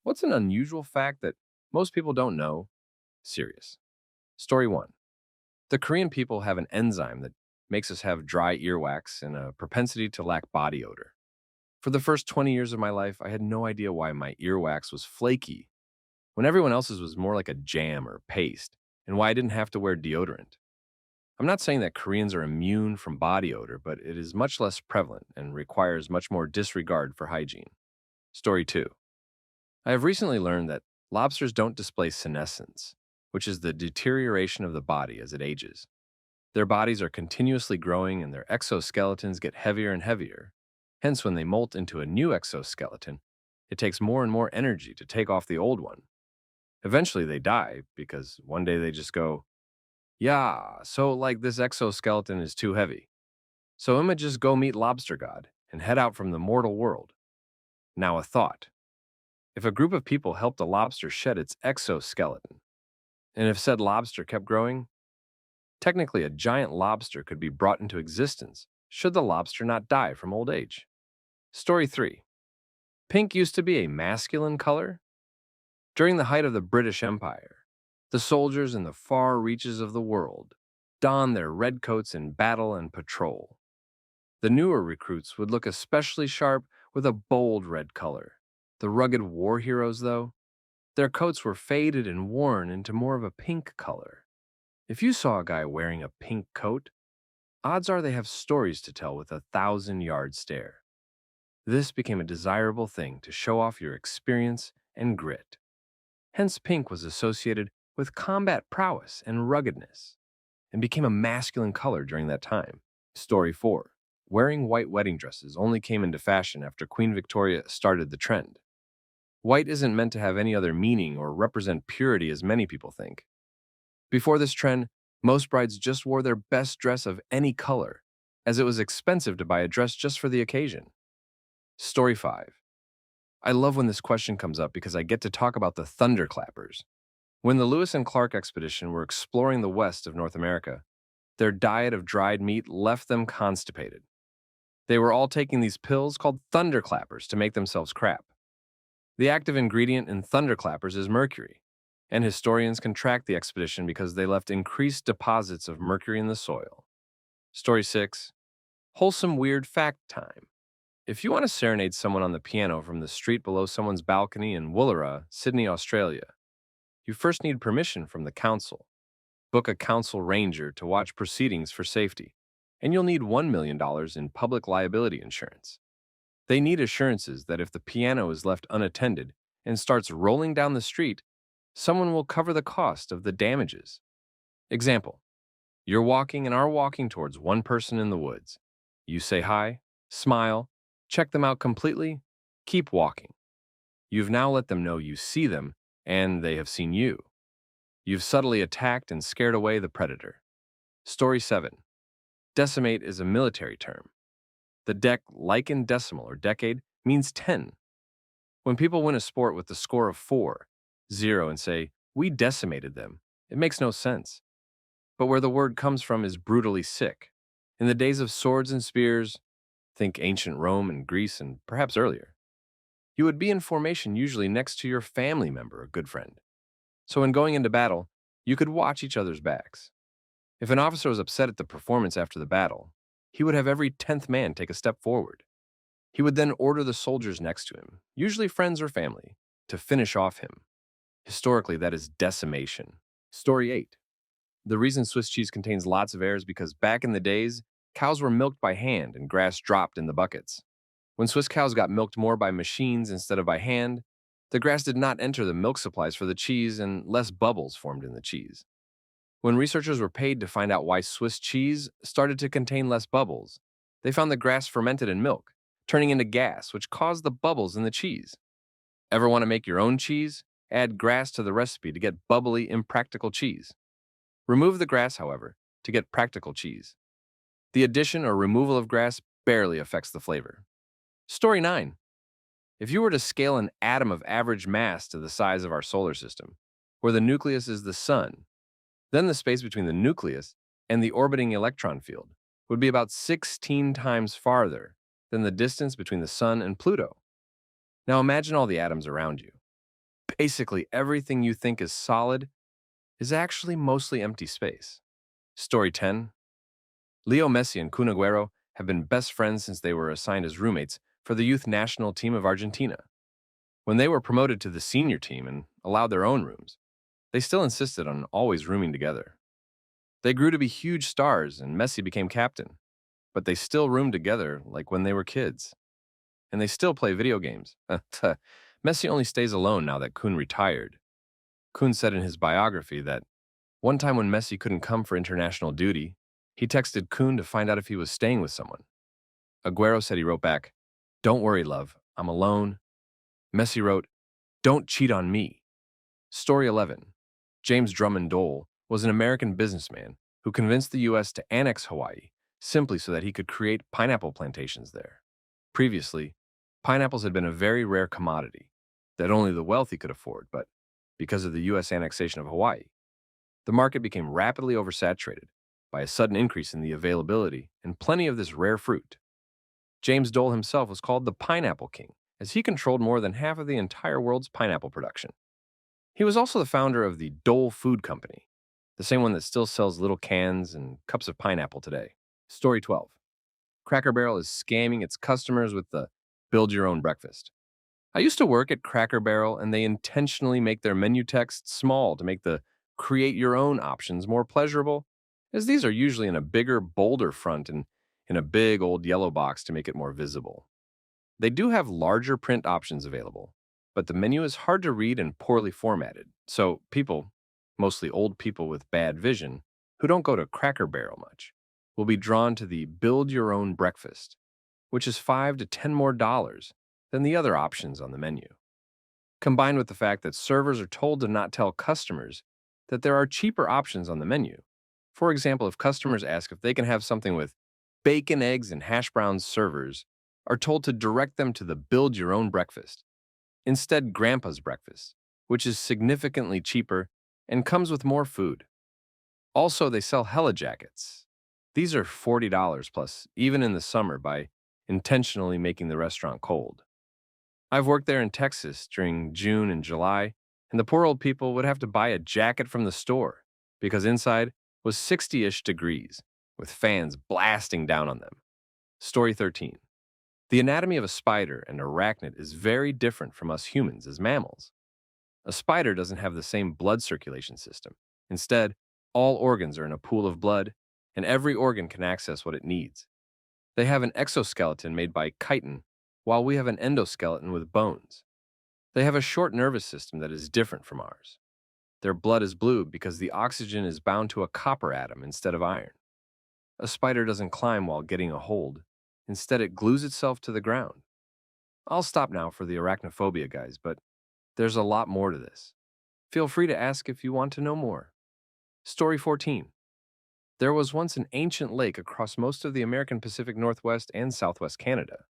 What's an unusual fact that most people don't know? Serious. Story 1. The Korean people have an enzyme that makes us have dry earwax and a propensity to lack body odor. For the first 20 years of my life, I had no idea why my earwax was flaky when everyone else's was more like a jam or paste, and why I didn't have to wear deodorant. I'm not saying that Koreans are immune from body odor, but it is much less prevalent and requires much more disregard for hygiene. Story 2. I have recently learned that lobsters don't display senescence, which is the deterioration of the body as it ages. Their bodies are continuously growing and their exoskeletons get heavier and heavier. Hence, when they molt into a new exoskeleton, it takes more and more energy to take off the old one. Eventually, they die because one day they just go, yeah, so like this exoskeleton is too heavy. So I'ma just go meet Lobster God and head out from the mortal world. Now, a thought. If a group of people helped a lobster shed its exoskeleton, and if said lobster kept growing, technically a giant lobster could be brought into existence should the lobster not die from old age. Story 3. Pink used to be a masculine color. During the height of the British Empire, the soldiers in the far reaches of the world donned their red coats in battle and patrol. The newer recruits would look especially sharp with a bold red color. The rugged war heroes, though, their coats were faded and worn into more of a pink color. If you saw a guy wearing a pink coat, odds are they have stories to tell with a 1,000-yard stare. This became a desirable thing to show off your experience and grit. Hence, pink was associated with combat prowess and ruggedness, and became a masculine color during that time. Story 4. Wearing white wedding dresses only came into fashion after Queen Victoria started the trend. White isn't meant to have any other meaning or represent purity as many people think. Before this trend, most brides just wore their best dress of any color, as it was expensive to buy a dress just for the occasion. Story 5. I love when this question comes up because I get to talk about the thunderclappers. When the Lewis and Clark expedition were exploring the west of North America, their diet of dried meat left them constipated. They were all taking these pills called thunderclappers to make themselves crap. The active ingredient in thunderclappers is mercury, and historians can track the expedition because they left increased deposits of mercury in the soil. Story 6. Wholesome weird fact time. If you want to serenade someone on the piano from the street below someone's balcony in Woollera, Sydney, Australia, you first need permission from the council. Book a council ranger to watch proceedings for safety, and you'll need $1 million in public liability insurance. They need assurances that if the piano is left unattended and starts rolling down the street, someone will cover the cost of the damages. Example. You're walking and are walking towards one person in the woods. You say hi, smile, check them out completely, keep walking. You've now let them know you see them and they have seen you. You've subtly attacked and scared away the predator. Story 7. Decimate is a military term. The like in decimal or decade, means 10. When people win a sport with the score of 4, 0, and say, we decimated them, it makes no sense. But where the word comes from is brutally sick. In the days of swords and spears, think ancient Rome and Greece and perhaps earlier, you would be in formation usually next to your family member, a good friend. So when going into battle, you could watch each other's backs. If an officer was upset at the performance after the battle, he would have every 10th man take a step forward. He would then order the soldiers next to him, usually friends or family, to finish off him. Historically, that is decimation. Story 8. The reason Swiss cheese contains lots of air is because back in the days, cows were milked by hand and grass dropped in the buckets. When Swiss cows got milked more by machines instead of by hand, the grass did not enter the milk supplies for the cheese and less bubbles formed in the cheese. When researchers were paid to find out why Swiss cheese started to contain less bubbles, they found the grass fermented in milk, turning into gas, which caused the bubbles in the cheese. Ever want to make your own cheese? Add grass to the recipe to get bubbly, impractical cheese. Remove the grass, however, to get practical cheese. The addition or removal of grass barely affects the flavor. Story 9. If you were to scale an atom of average mass to the size of our solar system, where the nucleus is the sun, then the space between the nucleus and the orbiting electron field would be about 16 times farther than the distance between the sun and Pluto. Now imagine all the atoms around you. Basically, everything you think is solid is actually mostly empty space. Story 10. Leo Messi and Kun Agüero have been best friends since they were assigned as roommates for the youth national team of Argentina. When they were promoted to the senior team and allowed their own rooms, they still insisted on always rooming together. They grew to be huge stars and Messi became captain, but they still roomed together like when they were kids. And they still play video games. Messi only stays alone now that Kun retired. Kun said in his biography that one time when Messi couldn't come for international duty, he texted Kun to find out if he was staying with someone. Aguero said he wrote back, "Don't worry, love, I'm alone." Messi wrote, "Don't cheat on me." Story 11. James Drummond Dole was an American businessman who convinced the U.S. to annex Hawaii simply so that he could create pineapple plantations there. Previously, pineapples had been a very rare commodity that only the wealthy could afford, but because of the U.S. annexation of Hawaii, the market became rapidly oversaturated by a sudden increase in the availability and plenty of this rare fruit. James Dole himself was called the Pineapple King, as he controlled more than half of the entire world's pineapple production. He was also the founder of the Dole Food Company, the same one that still sells little cans and cups of pineapple today. Story 12. Cracker Barrel is scamming its customers with the build your own breakfast. I used to work at Cracker Barrel, and they intentionally make their menu text small to make the create your own options more pleasurable, as these are usually in a bigger, bolder front and in a big old yellow box to make it more visible. They do have larger print options available, but the menu is hard to read and poorly formatted, so people, mostly old people with bad vision, who don't go to Cracker Barrel much, will be drawn to the build your own breakfast, which is $5 to $10 more than the other options on the menu. Combined with the fact that servers are told to not tell customers that there are cheaper options on the menu. For example, if customers ask if they can have something with bacon, eggs, and hash browns, servers are told to direct them to the build your own breakfast. Instead, Grandpa's breakfast, which is significantly cheaper and comes with more food. Also, they sell Hella jackets. These are $40 plus, even in the summer, by intentionally making the restaurant cold. I've worked there in Texas during June and July, and the poor old people would have to buy a jacket from the store because inside was 60-ish degrees, with fans blasting down on them. Story 13. The anatomy of a spider and arachnid is very different from us humans as mammals. A spider doesn't have the same blood circulation system. Instead, all organs are in a pool of blood, and every organ can access what it needs. They have an exoskeleton made by chitin, while we have an endoskeleton with bones. They have a short nervous system that is different from ours. Their blood is blue because the oxygen is bound to a copper atom instead of iron. A spider doesn't climb while getting a hold. Instead, it glues itself to the ground. I'll stop now for the arachnophobia, guys, but there's a lot more to this. Feel free to ask if you want to know more. Story 14. There was once an ancient lake across most of the American Pacific Northwest and Southwest Canada.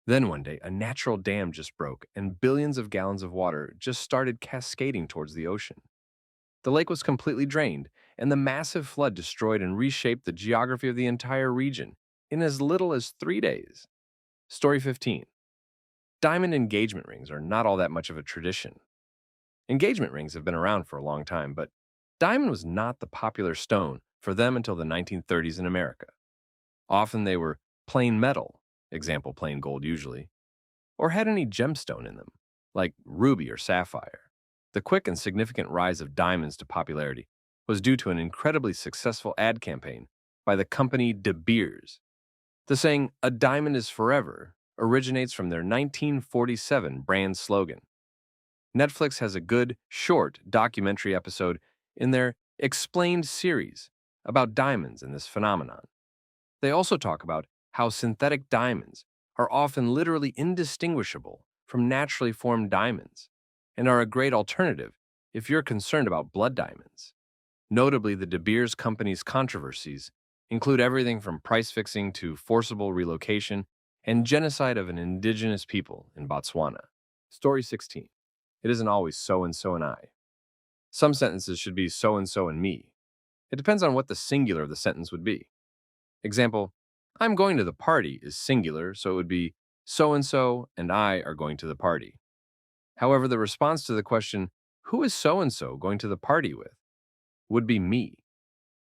Then one day, a natural dam just broke, and billions of gallons of water just started cascading towards the ocean. The lake was completely drained, and the massive flood destroyed and reshaped the geography of the entire region in as little as 3 days. Story 15. Diamond engagement rings are not all that much of a tradition. Engagement rings have been around for a long time, but diamond was not the popular stone for them until the 1930s in America. Often they were plain metal, example plain gold usually, or had any gemstone in them, like ruby or sapphire. The quick and significant rise of diamonds to popularity was due to an incredibly successful ad campaign by the company De Beers. The saying, "A diamond is forever," originates from their 1947 brand slogan. Netflix has a good, short documentary episode in their Explained series about diamonds and this phenomenon. They also talk about how synthetic diamonds are often literally indistinguishable from naturally formed diamonds and are a great alternative if you're concerned about blood diamonds. Notably, the De Beers company's controversies include everything from price fixing to forcible relocation and genocide of an indigenous people in Botswana. Story 16. It isn't always so-and-so and I. Some sentences should be so-and-so and me. It depends on what the singular of the sentence would be. Example, I'm going to the party is singular, so it would be so-and-so and I are going to the party. However, the response to the question, who is so-and-so going to the party with, would be me.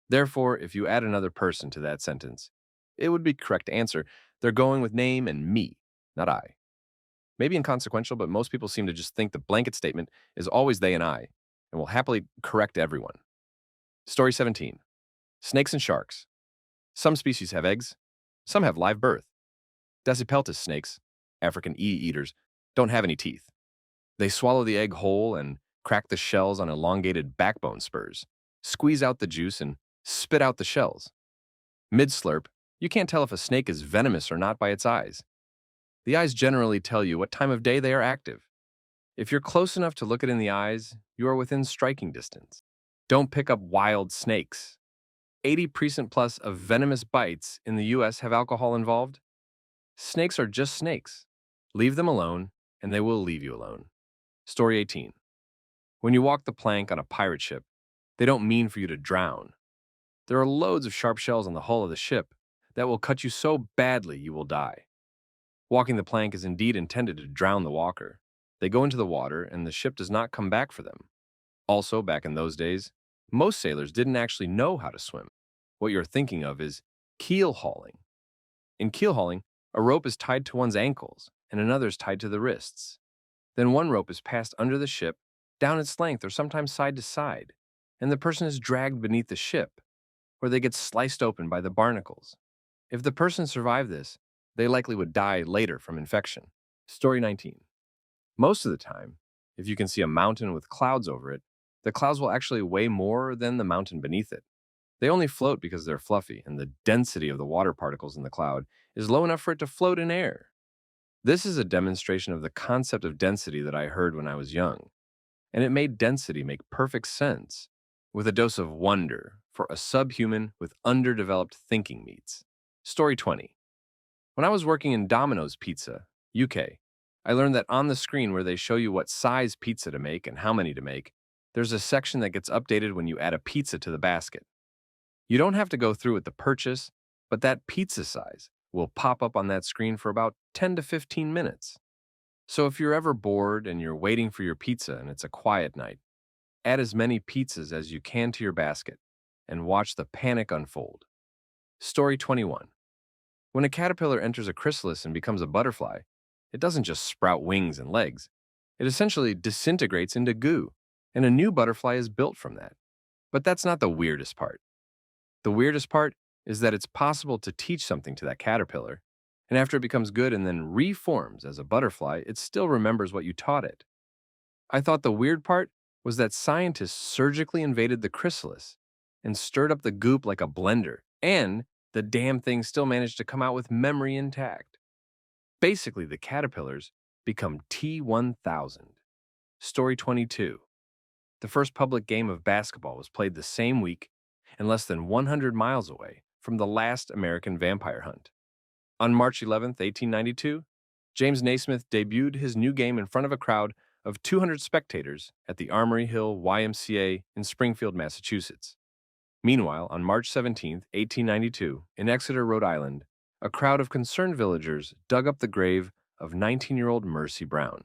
Therefore, if you add another person to that sentence, it would be correct answer. They're going with name and me, not I. Maybe inconsequential, but most people seem to just think the blanket statement is always they and I, and will happily correct everyone. Story 17. Snakes and sharks. Some species have eggs, some have live birth. Decipeltis snakes, African eaters, don't have any teeth. They swallow the egg whole and crack the shells on elongated backbone spurs, squeeze out the juice, and spit out the shells. Mid-slurp, you can't tell if a snake is venomous or not by its eyes. The eyes generally tell you what time of day they are active. If you're close enough to look it in the eyes, you are within striking distance. Don't pick up wild snakes. 80% plus of venomous bites in the US have alcohol involved. Snakes are just snakes. Leave them alone, and they will leave you alone. Story 18. When you walk the plank on a pirate ship, they don't mean for you to drown. There are loads of sharp shells on the hull of the ship that will cut you so badly you will die. Walking the plank is indeed intended to drown the walker. They go into the water, and the ship does not come back for them. Also, back in those days, most sailors didn't actually know how to swim. What you're thinking of is keel hauling. In keel hauling, a rope is tied to one's ankles, and another is tied to the wrists. Then one rope is passed under the ship, down its length or sometimes side to side, and the person is dragged beneath the ship, where they get sliced open by the barnacles. If the person survived this, they likely would die later from infection. Story 19. Most of the time, if you can see a mountain with clouds over it, the clouds will actually weigh more than the mountain beneath it. They only float because they're fluffy, and the density of the water particles in the cloud is low enough for it to float in air. This is a demonstration of the concept of density that I heard when I was young, and it made density make perfect sense, with a dose of wonder for a subhuman with underdeveloped thinking meats. Story 20. When I was working in Domino's Pizza, UK, I learned that on the screen where they show you what size pizza to make and how many to make, there's a section that gets updated when you add a pizza to the basket. You don't have to go through with the purchase, but that pizza size will pop up on that screen for about 10 to 15 minutes. So if you're ever bored and you're waiting for your pizza and it's a quiet night, add as many pizzas as you can to your basket and watch the panic unfold. Story 21. When a caterpillar enters a chrysalis and becomes a butterfly, it doesn't just sprout wings and legs. It essentially disintegrates into goo, and a new butterfly is built from that. But that's not the weirdest part. The weirdest part is that it's possible to teach something to that caterpillar, and after it becomes good and then reforms as a butterfly, it still remembers what you taught it. I thought the weird part was that scientists surgically invaded the chrysalis and stirred up the goop like a blender, and the damn thing still managed to come out with memory intact. Basically, the caterpillars become T-1000. Story 22. The first public game of basketball was played the same week and less than 100 miles away from the last American vampire hunt. On March 11, 1892, James Naismith debuted his new game in front of a crowd of 200 spectators at the Armory Hill YMCA in Springfield, Massachusetts. Meanwhile, on March 17, 1892, in Exeter, Rhode Island, a crowd of concerned villagers dug up the grave of 19-year-old Mercy Brown.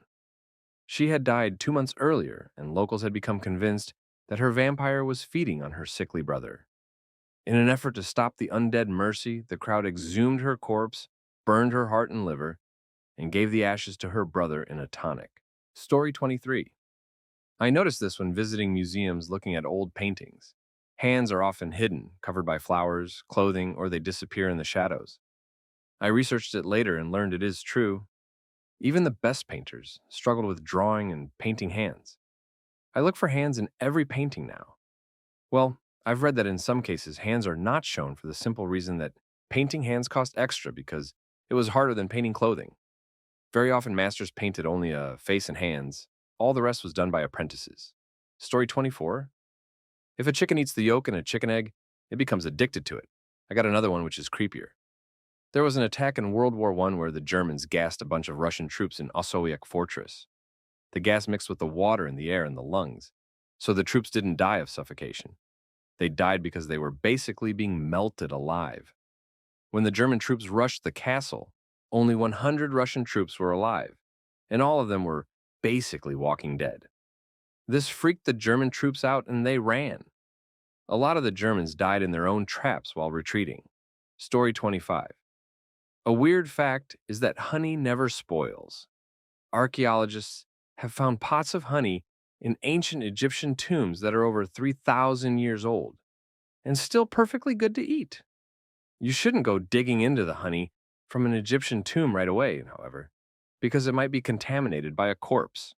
She had died 2 months earlier, and locals had become convinced that her vampire was feeding on her sickly brother. In an effort to stop the undead Mercy, the crowd exhumed her corpse, burned her heart and liver, and gave the ashes to her brother in a tonic. Story 23. I noticed this when visiting museums looking at old paintings. Hands are often hidden, covered by flowers, clothing, or they disappear in the shadows. I researched it later and learned it is true. Even the best painters struggled with drawing and painting hands. I look for hands in every painting now. Well, I've read that in some cases hands are not shown for the simple reason that painting hands cost extra because it was harder than painting clothing. Very often masters painted only a face and hands. All the rest was done by apprentices. Story 24. If a chicken eats the yolk in a chicken egg, it becomes addicted to it. I got another one which is creepier. There was an attack in World War I where the Germans gassed a bunch of Russian troops in Oswiak Fortress. The gas mixed with the water in the air in the lungs, so the troops didn't die of suffocation. They died because they were basically being melted alive. When the German troops rushed the castle, only 100 Russian troops were alive, and all of them were basically walking dead. This freaked the German troops out and they ran. A lot of the Germans died in their own traps while retreating. Story 25. A weird fact is that honey never spoils. Archaeologists have found pots of honey in ancient Egyptian tombs that are over 3,000 years old and still perfectly good to eat. You shouldn't go digging into the honey from an Egyptian tomb right away, however, because it might be contaminated by a corpse.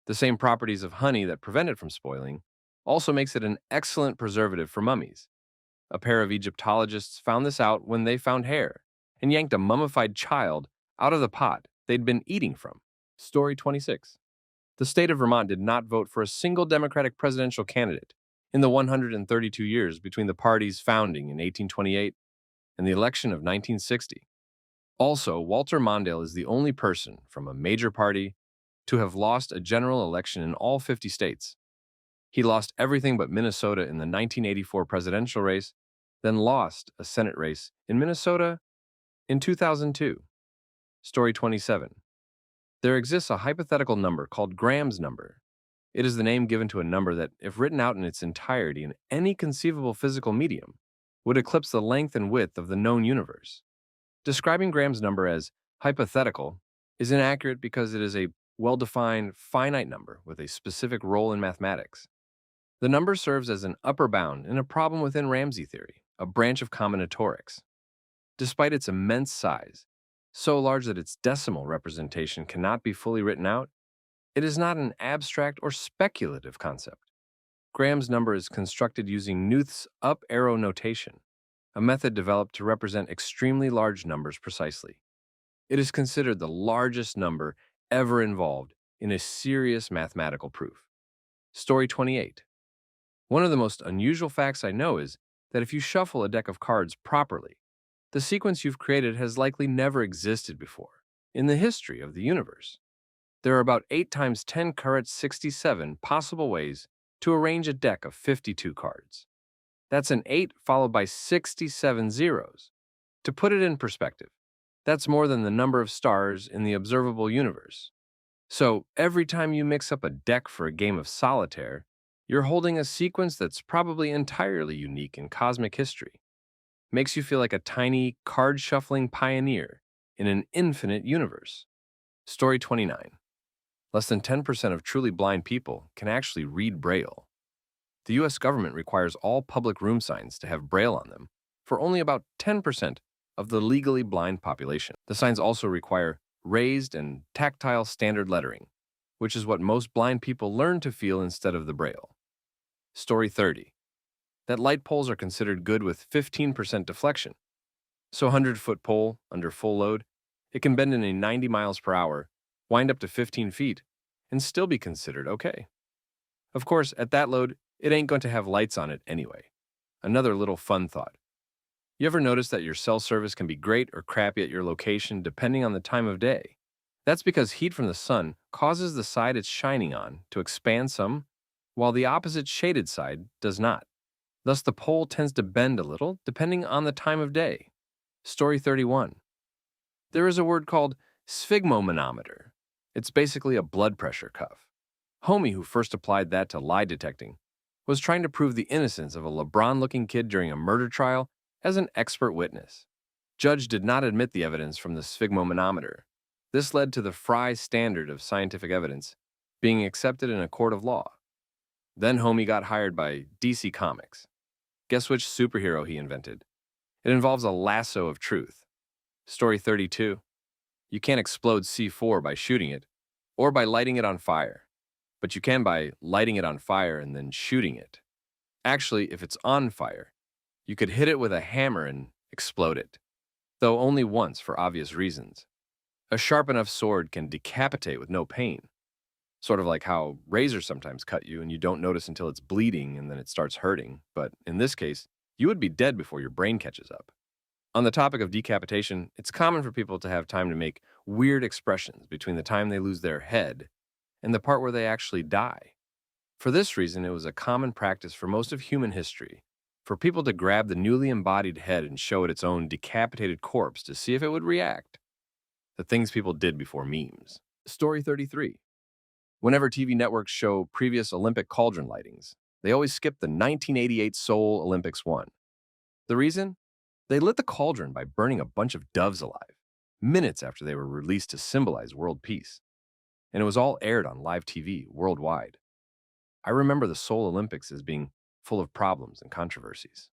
The same properties of honey that prevent it from spoiling also makes it an excellent preservative for mummies. A pair of Egyptologists found this out when they found hair and yanked a mummified child out of the pot they'd been eating from. Story 26. The state of Vermont did not vote for a single Democratic presidential candidate in the 132 years between the party's founding in 1828 and the election of 1960. Also, Walter Mondale is the only person from a major party to have lost a general election in all 50 states. He lost everything but Minnesota in the 1984 presidential race, then lost a Senate race in Minnesota in 2002. Story 27. There exists a hypothetical number called Graham's number. It is the name given to a number that, if written out in its entirety in any conceivable physical medium, would eclipse the length and width of the known universe. Describing Graham's number as hypothetical is inaccurate because it is a well-defined, finite number with a specific role in mathematics. The number serves as an upper bound in a problem within Ramsey theory, a branch of combinatorics. Despite its immense size, so large that its decimal representation cannot be fully written out, it is not an abstract or speculative concept. Graham's number is constructed using Knuth's up-arrow notation, a method developed to represent extremely large numbers precisely. It is considered the largest number ever involved in a serious mathematical proof. Story 28. One of the most unusual facts I know is that if you shuffle a deck of cards properly, the sequence you've created has likely never existed before in the history of the universe. There are about 8 times 10 carat 67 possible ways to arrange a deck of 52 cards. That's an 8 followed by 67 zeros. To put it in perspective, that's more than the number of stars in the observable universe. So every time you mix up a deck for a game of solitaire, you're holding a sequence that's probably entirely unique in cosmic history. Makes you feel like a tiny card-shuffling pioneer in an infinite universe. Story 29. Less than 10% of truly blind people can actually read Braille. The U.S. government requires all public room signs to have Braille on them for only about 10% of the legally blind population. The signs also require raised and tactile standard lettering, which is what most blind people learn to feel instead of the Braille. Story 30. That light poles are considered good with 15% deflection. So a 100-foot pole under full load, it can bend in a 90 miles per hour, wind up to 15 feet, and still be considered okay. Of course, at that load, it ain't going to have lights on it anyway. Another little fun thought. You ever notice that your cell service can be great or crappy at your location depending on the time of day? That's because heat from the sun causes the side it's shining on to expand some, while the opposite shaded side does not. Thus, the pole tends to bend a little depending on the time of day. Story 31. There is a word called sphygmomanometer. It's basically a blood pressure cuff. Homie, who first applied that to lie detecting, was trying to prove the innocence of a LeBron-looking kid during a murder trial as an expert witness. Judge did not admit the evidence from the sphygmomanometer. This led to the Fry standard of scientific evidence being accepted in a court of law. Then Homie got hired by DC Comics. Guess which superhero he invented? It involves a lasso of truth. Story 32. You can't explode C4 by shooting it, or by lighting it on fire. But you can by lighting it on fire and then shooting it. Actually, if it's on fire, you could hit it with a hammer and explode it, though only once for obvious reasons. A sharp enough sword can decapitate with no pain, sort of like how razors sometimes cut you and you don't notice until it's bleeding and then it starts hurting, but in this case, you would be dead before your brain catches up. On the topic of decapitation, it's common for people to have time to make weird expressions between the time they lose their head and the part where they actually die. For this reason, it was a common practice for most of human history for people to grab the newly embodied head and show it its own decapitated corpse to see if it would react. The things people did before memes. Story 33. Whenever TV networks show previous Olympic cauldron lightings, they always skip the 1988 Seoul Olympics one. The reason? They lit the cauldron by burning a bunch of doves alive, minutes after they were released to symbolize world peace. And it was all aired on live TV worldwide. I remember the Seoul Olympics as being full of problems and controversies.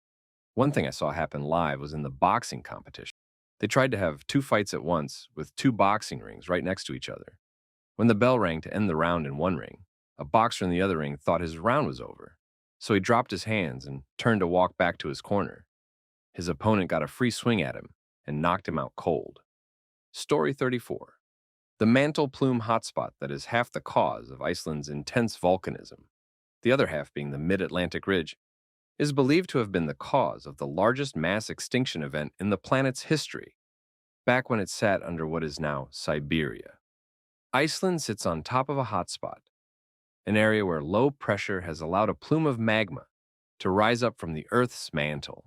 One thing I saw happen live was in the boxing competition. They tried to have two fights at once with two boxing rings right next to each other. When the bell rang to end the round in one ring, a boxer in the other ring thought his round was over, so he dropped his hands and turned to walk back to his corner. His opponent got a free swing at him and knocked him out cold. Story 34. The mantle plume hotspot that is half the cause of Iceland's intense volcanism, the other half being the mid-Atlantic ridge, is believed to have been the cause of the largest mass extinction event in the planet's history, back when it sat under what is now Siberia. Iceland sits on top of a hotspot, an area where low pressure has allowed a plume of magma to rise up from the Earth's mantle,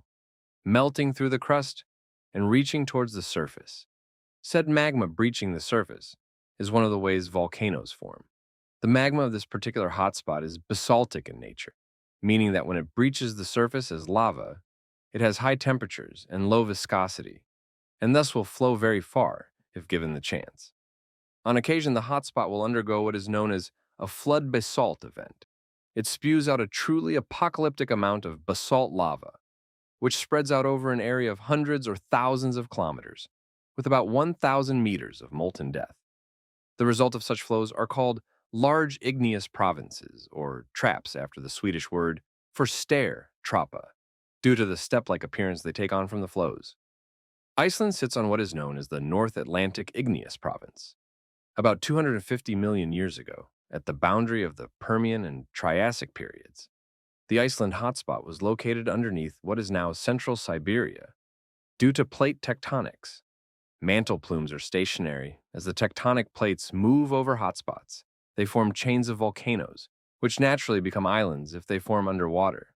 melting through the crust and reaching towards the surface. Said magma breaching the surface is one of the ways volcanoes form. The magma of this particular hotspot is basaltic in nature, meaning that when it breaches the surface as lava, it has high temperatures and low viscosity, and thus will flow very far if given the chance. On occasion, the hotspot will undergo what is known as a flood basalt event. It spews out a truly apocalyptic amount of basalt lava, which spreads out over an area of hundreds or thousands of kilometers, with about 1,000 meters of molten death. The result of such flows are called large igneous provinces, or traps after the Swedish word for stair, trappa, due to the step-like appearance they take on from the flows. Iceland sits on what is known as the North Atlantic Igneous Province. About 250 million years ago, at the boundary of the Permian and Triassic periods, the Iceland hotspot was located underneath what is now central Siberia. Due to plate tectonics, mantle plumes are stationary. As the tectonic plates move over hotspots, they form chains of volcanoes, which naturally become islands if they form underwater.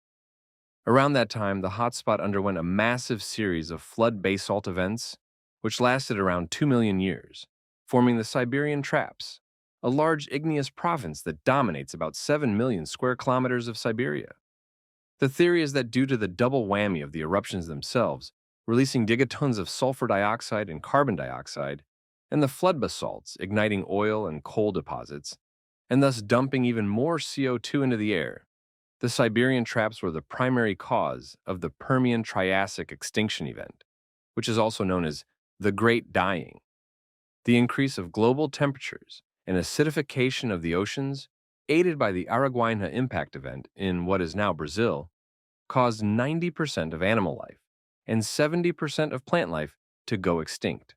Around that time, the hotspot underwent a massive series of flood basalt events, which lasted around 2 million years, forming the Siberian Traps, a large igneous province that dominates about 7 million square kilometers of Siberia. The theory is that due to the double whammy of the eruptions themselves, releasing gigatons of sulfur dioxide and carbon dioxide, and the flood basalts igniting oil and coal deposits, and thus dumping even more CO2 into the air, the Siberian Traps were the primary cause of the Permian-Triassic extinction event, which is also known as the Great Dying. The increase of global temperatures and acidification of the oceans, aided by the Araguaina impact event in what is now Brazil, caused 90% of animal life and 70% of plant life to go extinct.